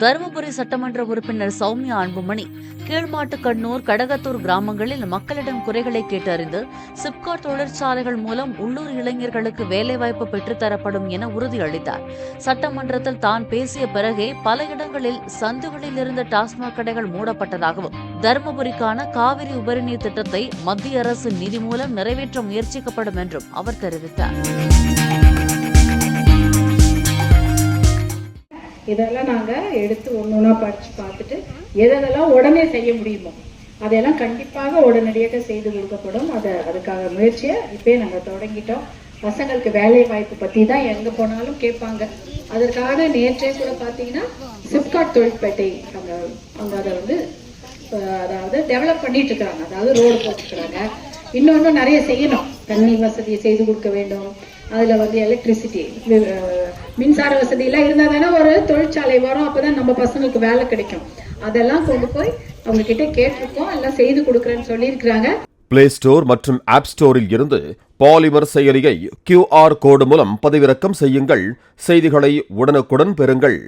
தருமபுரி சட்டமன்ற உறுப்பினர் சௌமியா அன்புமணி கீழ்மாட்டுக்கண்ணூர், கடகத்தூர் கிராமங்களில் மக்களிடம் குறைகளை கேட்டறிந்து சிப்காட் தொழிற்சாலைகள் மூலம் உள்ளூர் இளைஞர்களுக்கு வேலைவாய்ப்பு பெற்றுத்தரப்படும் என உறுதியளித்தார். சட்டமன்றத்தில் தான் பேசிய பிறகே பல இடங்களில் சந்துகளில் இருந்த டாஸ்மாக் கடைகள் மூடப்பட்டதாகவும், தருமபுரிக்கான காவிரி உபரிநீர் திட்டத்தை மத்திய அரசு நிதி மூலம் நிறைவேற்ற முயற்சிக்கப்படும் என்றும் அவர் தெரிவித்தார். இதெல்லாம் நாங்கள் எடுத்து ஒன்றா படித்து பார்த்துட்டு எதெல்லாம் உடனே செய்ய முடியுமோ அதையெல்லாம் கண்டிப்பாக உடனடியாக செய்து கொடுக்கப்படும். அதுக்காக முயற்சியை இப்போயே நாங்கள் தொடங்கிட்டோம். பசங்களுக்கு வேலை வாய்ப்பு பற்றி தான் எங்கே போனாலும் கேட்பாங்க. அதற்காக நேற்றே கூட பார்த்தீங்கன்னா சிப்காட் தொழிற்பேட்டை அங்கே அதை அதாவது டெவலப் பண்ணிட்டு இருக்கிறாங்க. அதாவது ரோடு போட்டுருக்குறாங்க. இன்னொன்று நிறைய செய்யணும். தண்ணி வசதியை செய்து கொடுக்க வேண்டும். அதில் எலக்ட்ரிசிட்டி, மின்சார வசதியெல்லாம் இருந்தால் தானே ஒரு தொழிற்சாலை வரும். அப்போ தான் நம்ம பசங்களுக்கு வேலை கிடைக்கும். அதெல்லாம் கொண்டு போய் அவங்க கிட்ட கேட்டிருக்கோம். எல்லாம் செய்து கொடுக்குறேன்னு சொல்லியிருக்கிறாங்க. பிளே ஸ்டோர் மற்றும் ஆப் ஸ்டோரில் இருந்து பாலிமர் செயலியை QR கோடு மூலம் பதிவிறக்கம் செய்யுங்கள். செய்திகளை உடனுக்குடன் பெறுங்கள்.